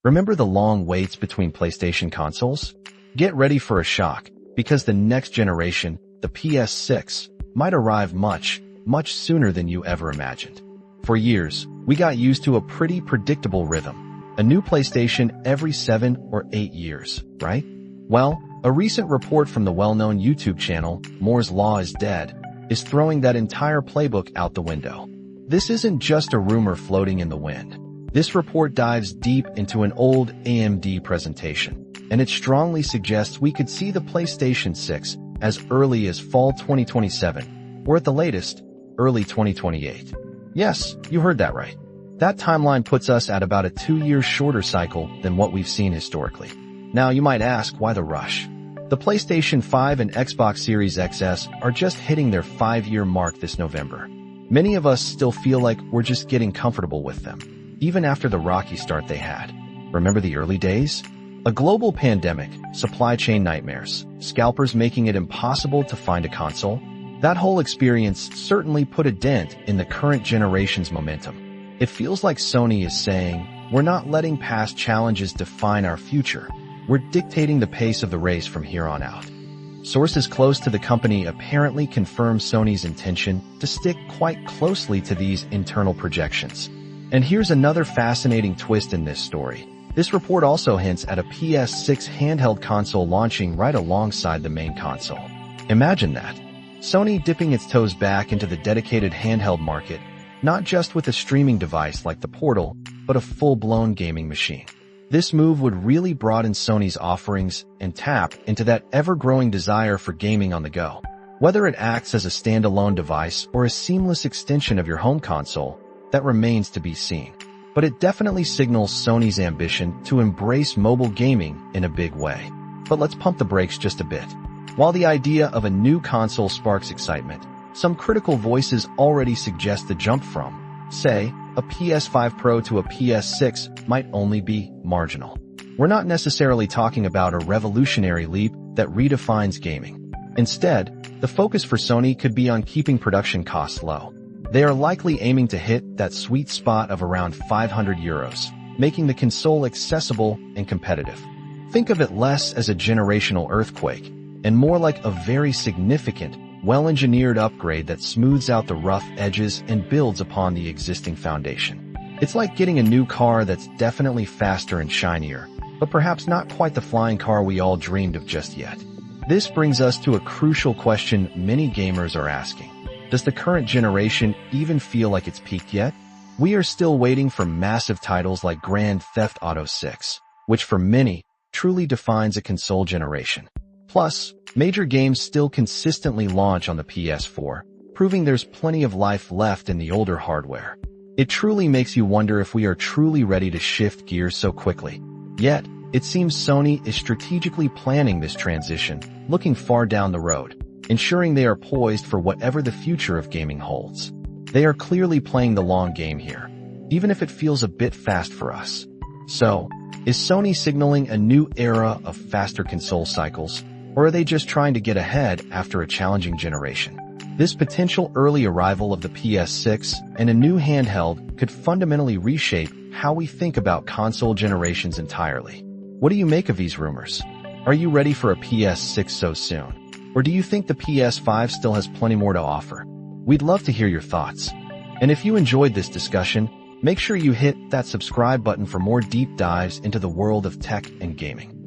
Remember the long waits between PlayStation consoles? Get ready for a shock, because the next generation, the PS6, might arrive much, much sooner than you ever imagined. For years, we got used to a pretty predictable rhythm. A new PlayStation every 7 or 8 years, right? Well, a recent report from the well-known YouTube channel, Moore's Law is Dead, is throwing that entire playbook out the window. This isn't just a rumor floating in the wind. This report dives deep into an old AMD presentation, and it strongly suggests we could see the PlayStation 6 as early as fall 2027, or at the latest, early 2028. Yes, you heard that right. That timeline puts us at about a 2-year shorter cycle than what we've seen historically. Now you might ask, why the rush? The PlayStation 5 and Xbox Series XS are just hitting their 5-year mark this November. Many of us still feel like we're just getting comfortable with them, even after the rocky start they had. Remember the early days? A global pandemic, supply chain nightmares, scalpers making it impossible to find a console. That whole experience certainly put a dent in the current generation's momentum. It feels like Sony is saying, we're not letting past challenges define our future. We're dictating the pace of the race from here on out. Sources close to the company apparently confirm Sony's intention to stick quite closely to these internal projections. And here's another fascinating twist in this story. This report also hints at a PS6 handheld console launching right alongside the main console. Imagine that. Sony dipping its toes back into the dedicated handheld market, not just with a streaming device like the Portal, but a full-blown gaming machine. This move would really broaden Sony's offerings and tap into that ever-growing desire for gaming on the go. Whether it acts as a standalone device or a seamless extension of your home console, that remains to be seen. But it definitely signals Sony's ambition to embrace mobile gaming in a big way. But let's pump the brakes just a bit. While the idea of a new console sparks excitement, some critical voices already suggest the jump from, say, a PS5 Pro to a PS6 might only be marginal. We're not necessarily talking about a revolutionary leap that redefines gaming. Instead, the focus for Sony could be on keeping production costs low. They are likely aiming to hit that sweet spot of around €500, making the console accessible and competitive. Think of it less as a generational earthquake, and more like a very significant, well-engineered upgrade that smooths out the rough edges and builds upon the existing foundation. It's like getting a new car that's definitely faster and shinier, but perhaps not quite the flying car we all dreamed of just yet. This brings us to a crucial question many gamers are asking. Does the current generation even feel like it's peaked yet? We are still waiting for massive titles like Grand Theft Auto 6, which for many truly defines a console generation. Plus, major games still consistently launch on the PS4, proving there's plenty of life left in the older hardware. It truly makes you wonder if we are truly ready to shift gears so quickly. Yet, it seems Sony is strategically planning this transition, looking far down the road, ensuring they are poised for whatever the future of gaming holds. They are clearly playing the long game here, even if it feels a bit fast for us. So, is Sony signaling a new era of faster console cycles? Or are they just trying to get ahead after a challenging generation? This potential early arrival of the PS6 and a new handheld could fundamentally reshape how we think about console generations entirely. What do you make of these rumors? Are you ready for a PS6 so soon? Or do you think the PS5 still has plenty more to offer? We'd love to hear your thoughts. And if you enjoyed this discussion, make sure you hit that subscribe button for more deep dives into the world of tech and gaming.